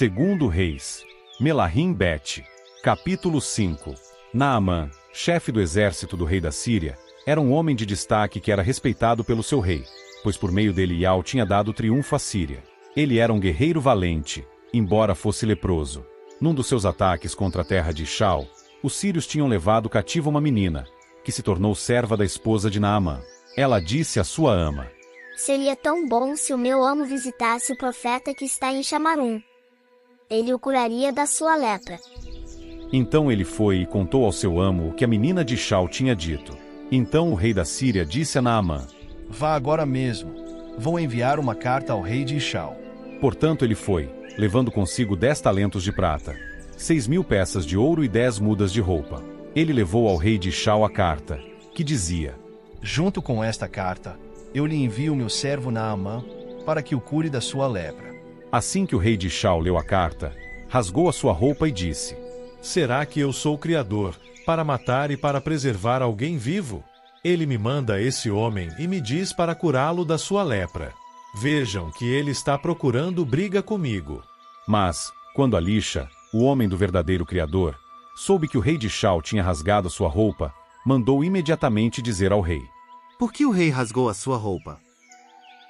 Segundo Reis. Melahim Bet. Capítulo 5. Naamã, chefe do exército do rei da Síria, era um homem de destaque que era respeitado pelo seu rei, pois por meio dele Iau tinha dado triunfo à Síria. Ele era um guerreiro valente, embora fosse leproso. Num dos seus ataques contra a terra de Ishal, os sírios tinham levado cativa uma menina, que se tornou serva da esposa de Naamã. Ela disse à sua ama: Seria tão bom se o meu amo visitasse o profeta que está em Chamarum. Ele o curaria da sua lepra. Então ele foi e contou ao seu amo o que a menina de Ishal tinha dito. Então o rei da Síria disse a Naamã: Vá agora mesmo. Vou enviar uma carta ao rei de Ishal. Portanto ele foi, levando consigo 10 talentos de prata, 6.000 peças de ouro e 10 mudas de roupa. Ele levou ao rei de Ishal a carta, que dizia: Junto com esta carta, eu lhe envio meu servo Naamã, para que o cure da sua lepra. Assim que o rei de Ishal leu a carta, rasgou a sua roupa e disse: Será que eu sou o Criador, para matar e para preservar alguém vivo? Ele me manda esse homem e me diz para curá-lo da sua lepra. Vejam que ele está procurando briga comigo. Mas, quando Elisha, o homem do verdadeiro Criador, soube que o rei de Ishal tinha rasgado a sua roupa, mandou imediatamente dizer ao rei: Por que o rei rasgou a sua roupa?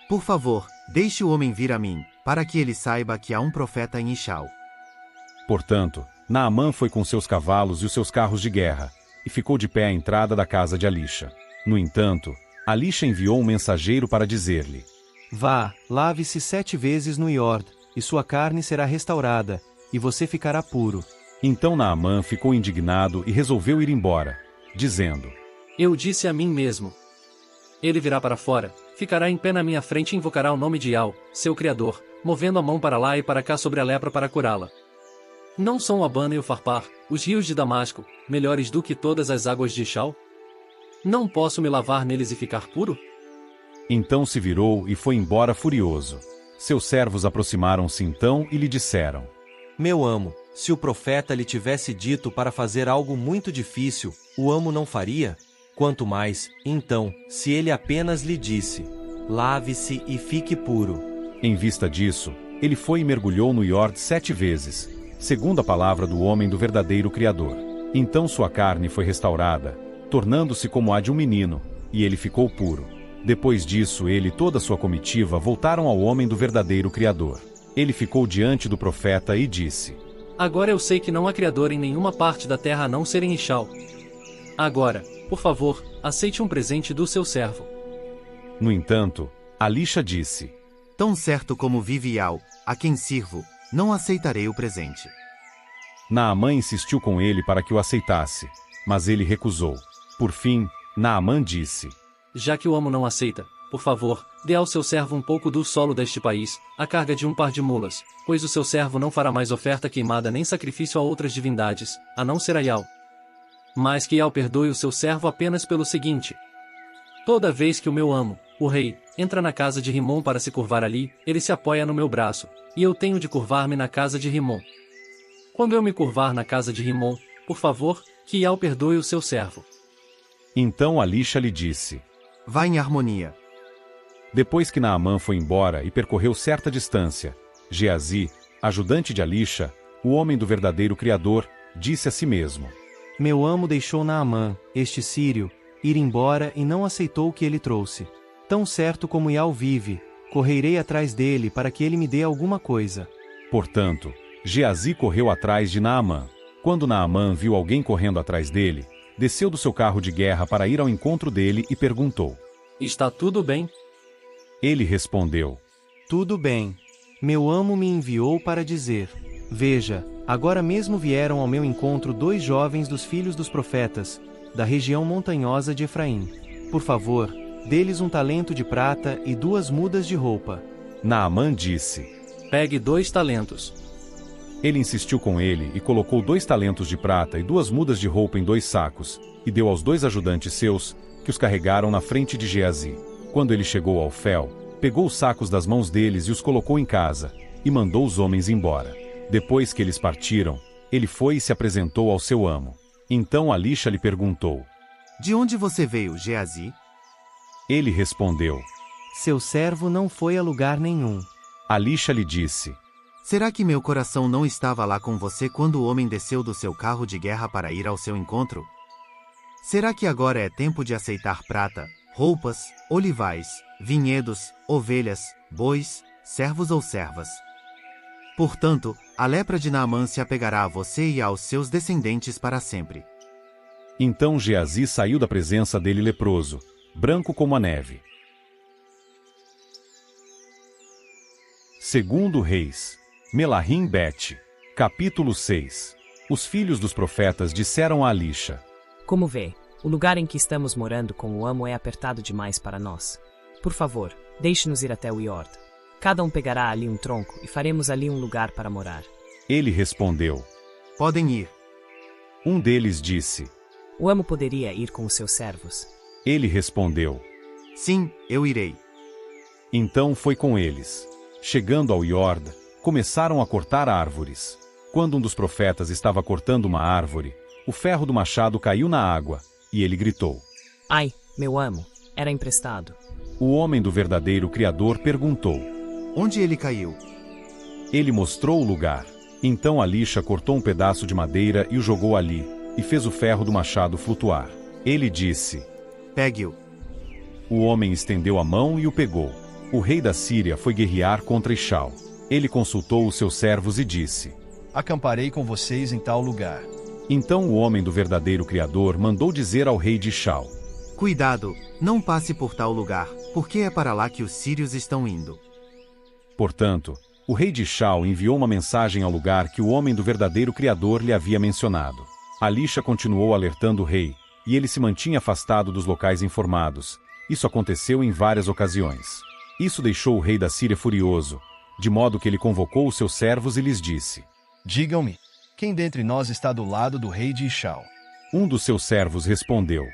Por favor, deixe o homem vir a mim, para que ele saiba que há um profeta em Ishal. Portanto, Naamã foi com seus cavalos e os seus carros de guerra, e ficou de pé à entrada da casa de Elisha. No entanto, Elisha enviou um mensageiro para dizer-lhe: Vá, lave-se 7 vezes no Iord, e sua carne será restaurada, e você ficará puro. Então Naamã ficou indignado e resolveu ir embora, dizendo: Eu disse a mim mesmo: Ele virá para fora, ficará em pé na minha frente e invocará o nome de Iau, seu Criador, movendo a mão para lá e para cá sobre a lepra para curá-la. Não são o Abana e o Farpar, os rios de Damasco, melhores do que todas as águas de Ishal? Não posso me lavar neles e ficar puro? Então se virou e foi embora furioso. Seus servos aproximaram-se então e lhe disseram: Meu amo, se o profeta lhe tivesse dito para fazer algo muito difícil, o amo não faria? Quanto mais, então, se ele apenas lhe disse: Lave-se e fique puro. Em vista disso, ele foi e mergulhou no Iord 7 vezes, segundo a palavra do homem do verdadeiro Criador. Então sua carne foi restaurada, tornando-se como a de um menino, e ele ficou puro. Depois disso ele e toda sua comitiva voltaram ao homem do verdadeiro Criador. Ele ficou diante do profeta e disse: Agora eu sei que não há Criador em nenhuma parte da terra a não ser em Ishal. Agora, por favor, aceite um presente do seu servo. No entanto, Elisha disse: Tão certo como vive Iau, a quem sirvo, não aceitarei o presente. Naamã insistiu com ele para que o aceitasse, mas ele recusou. Por fim, Naamã disse: Já que o amo não aceita, por favor, dê ao seu servo um pouco do solo deste país, a carga de um par de mulas, pois o seu servo não fará mais oferta queimada nem sacrifício a outras divindades, a não ser a Iau. Mas que Iau perdoe o seu servo apenas pelo seguinte: toda vez que o meu amo, o rei, entra na casa de Rimom para se curvar ali, ele se apoia no meu braço, e eu tenho de curvar-me na casa de Rimom. Quando eu me curvar na casa de Rimom, por favor, que Iau perdoe o seu servo. Então Elisha lhe disse: Vá em harmonia. Depois que Naamã foi embora e percorreu certa distância, Geazi, ajudante de Elisha, o homem do verdadeiro Criador, disse a si mesmo: Meu amo deixou Naamã, este sírio, ir embora e não aceitou o que ele trouxe. Tão certo como Iau vive, correrei atrás dele para que ele me dê alguma coisa. Portanto, Geazi correu atrás de Naamã. Quando Naamã viu alguém correndo atrás dele, desceu do seu carro de guerra para ir ao encontro dele e perguntou: Está tudo bem? Ele respondeu: Tudo bem. Meu amo me enviou para dizer: Veja, agora mesmo vieram ao meu encontro 2 jovens dos filhos dos profetas, da região montanhosa de Efraim. Por favor, dê-lhes um talento de prata e 2 mudas de roupa. Naamã disse: Pegue 2 talentos. Ele insistiu com ele e colocou 2 talentos de prata e 2 mudas de roupa em 2 sacos, e deu aos 2 ajudantes seus, que os carregaram na frente de Geazi. Quando ele chegou ao Fel, pegou os sacos das mãos deles e os colocou em casa, e mandou os homens embora. Depois que eles partiram, ele foi e se apresentou ao seu amo. Então Elisha lhe perguntou: De onde você veio, Geazi? Ele respondeu: Seu servo não foi a lugar nenhum. Elisha lhe disse: Será que meu coração não estava lá com você quando o homem desceu do seu carro de guerra para ir ao seu encontro? Será que agora é tempo de aceitar prata, roupas, olivais, vinhedos, ovelhas, bois, servos ou servas? Portanto, a lepra de Naamã se apegará a você e aos seus descendentes para sempre. Então Geazi saiu da presença dele leproso, branco como a neve. Segundo Reis, Melahim Bet, capítulo 6. Os filhos dos profetas disseram a Alixa: Como vê, o lugar em que estamos morando com o amo é apertado demais para nós. Por favor, deixe-nos ir até o Iord. Cada um pegará ali um tronco e faremos ali um lugar para morar. Ele respondeu: Podem ir. Um deles disse: O amo poderia ir com os seus servos. Ele respondeu: Sim, eu irei. Então foi com eles. Chegando ao Iord, começaram a cortar árvores. Quando um dos profetas estava cortando uma árvore, o ferro do machado caiu na água, e ele gritou: Ai, meu amo, era emprestado. O homem do verdadeiro Criador perguntou: Onde ele caiu? Ele mostrou o lugar. Então Alixa cortou um pedaço de madeira e o jogou ali, e fez o ferro do machado flutuar. Ele disse: Pegue-o. O homem estendeu a mão e o pegou. O rei da Síria foi guerrear contra Ishau. Ele consultou os seus servos e disse: Acamparei com vocês em tal lugar. Então o homem do verdadeiro Criador mandou dizer ao rei de Ishau: Cuidado, não passe por tal lugar, porque é para lá que os sírios estão indo. Portanto, o rei de Ishau enviou uma mensagem ao lugar que o homem do verdadeiro Criador lhe havia mencionado. Alixa continuou alertando o rei, e ele se mantinha afastado dos locais informados. Isso aconteceu em várias ocasiões. Isso deixou o rei da Síria furioso, de modo que ele convocou os seus servos e lhes disse: Digam-me, quem dentre nós está do lado do rei de Ishau? Um dos seus servos respondeu: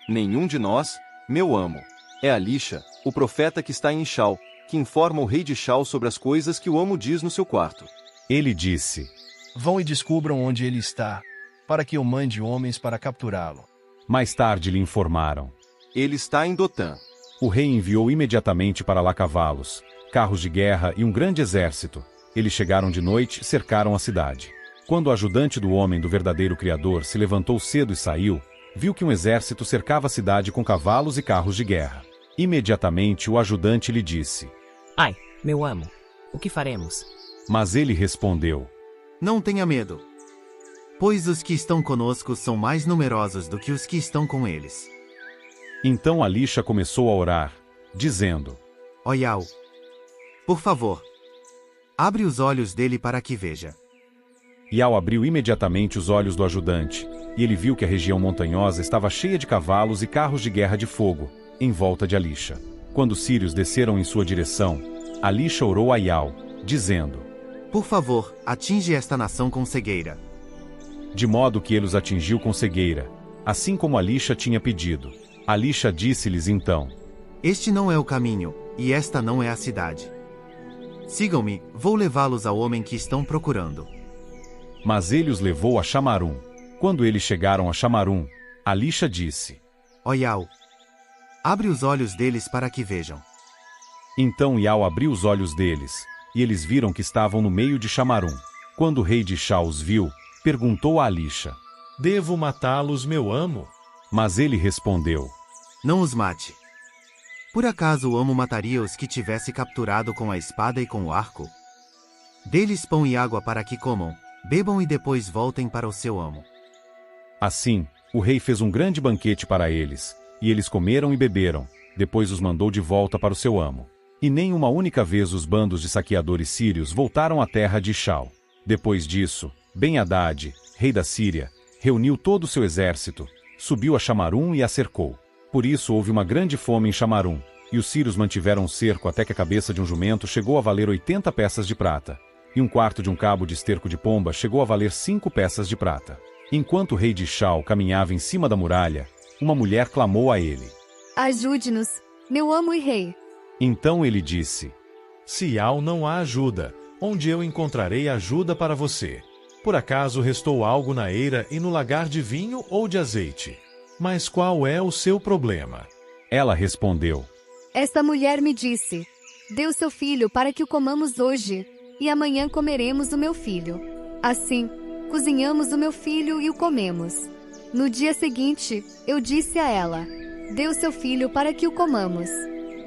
Nenhum de nós, meu amo. É Alixa, o profeta que está em Ishau, que informa o rei de Ishau sobre as coisas que o amo diz no seu quarto. Ele disse: Vão e descubram onde ele está, para que eu mande homens para capturá-lo. Mais tarde lhe informaram: Ele está em Dotã. O rei enviou imediatamente para lá cavalos, carros de guerra e um grande exército. Eles chegaram de noite e cercaram a cidade. Quando o ajudante do homem do verdadeiro Criador se levantou cedo e saiu, viu que um exército cercava a cidade com cavalos e carros de guerra. Imediatamente o ajudante lhe disse: Ai, meu amo, o que faremos? Mas ele respondeu: Não tenha medo, pois os que estão conosco são mais numerosos do que os que estão com eles. Então Alixa começou a orar, dizendo: Ó Yau, por favor, abre os olhos dele para que veja. Yau abriu imediatamente os olhos do ajudante, e ele viu que a região montanhosa estava cheia de cavalos e carros de guerra de fogo, em volta de Alixa. Quando os sírios desceram em sua direção, Alixa orou a Yau, dizendo: Por favor, atinge esta nação com cegueira. De modo que ele os atingiu com cegueira, assim como Alixa tinha pedido. Alixa disse-lhes então: Este não é o caminho, e esta não é a cidade. Sigam-me, vou levá-los ao homem que estão procurando. Mas ele os levou a Chamarum. Quando eles chegaram a Chamarum, Alixa disse: Ó Yau, abre os olhos deles para que vejam. Então Yau abriu os olhos deles, e eles viram que estavam no meio de Chamarum. Quando o rei de Ishau os viu, perguntou a Alixa: Devo matá-los, meu amo? Mas ele respondeu: Não os mate. Por acaso o amo mataria os que tivesse capturado com a espada e com o arco? Dê-lhes pão e água para que comam, bebam e depois voltem para o seu amo. Assim, o rei fez um grande banquete para eles, e eles comeram e beberam, depois os mandou de volta para o seu amo. E nem uma única vez os bandos de saqueadores sírios voltaram à terra de Ishau. Depois disso, Ben-Hadad, rei da Síria, reuniu todo o seu exército, subiu a Chamarum e a cercou. Por isso houve uma grande fome em Chamarum, e os sírios mantiveram o cerco até que a cabeça de um jumento chegou a valer 80 peças de prata, e um quarto de um cabo de esterco de pomba chegou a valer 5 peças de prata. Enquanto o rei de Ishau caminhava em cima da muralha, uma mulher clamou a ele: Ajude-nos, meu amo e rei. Então ele disse: Se Yau não há ajuda, onde eu encontrarei ajuda para você? Por acaso restou algo na eira e no lagar de vinho ou de azeite? Mas qual é o seu problema? Ela respondeu: Esta mulher me disse: Dê o seu filho para que o comamos hoje, e amanhã comeremos o meu filho. Assim, cozinhamos o meu filho e o comemos. No dia seguinte, eu disse a ela: dê o seu filho para que o comamos.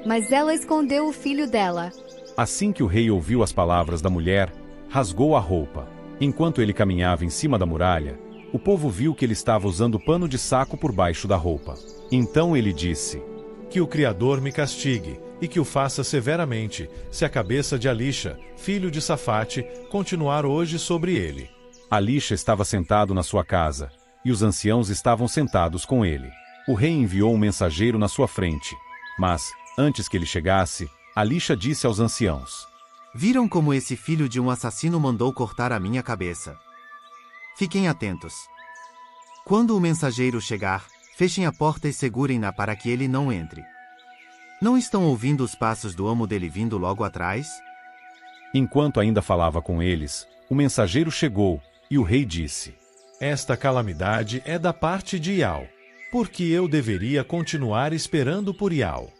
Mas ela escondeu o filho dela. Assim que o rei ouviu as palavras da mulher, rasgou a roupa. Enquanto ele caminhava em cima da muralha, o povo viu que ele estava usando pano de saco por baixo da roupa. Então ele disse: Que o Criador me castigue, e que o faça severamente, se a cabeça de Alisha, filho de Safate, continuar hoje sobre ele. Alisha estava sentado na sua casa, e os anciãos estavam sentados com ele. O rei enviou um mensageiro na sua frente. Mas, antes que ele chegasse, Alisha disse aos anciãos: Viram como esse filho de um assassino mandou cortar a minha cabeça? Fiquem atentos. Quando o mensageiro chegar, fechem a porta e segurem-na para que ele não entre. Não estão ouvindo os passos do amo dele vindo logo atrás? Enquanto ainda falava com eles, o mensageiro chegou, e o rei disse: Esta calamidade é da parte de Ial. Porque eu deveria continuar esperando por Ial.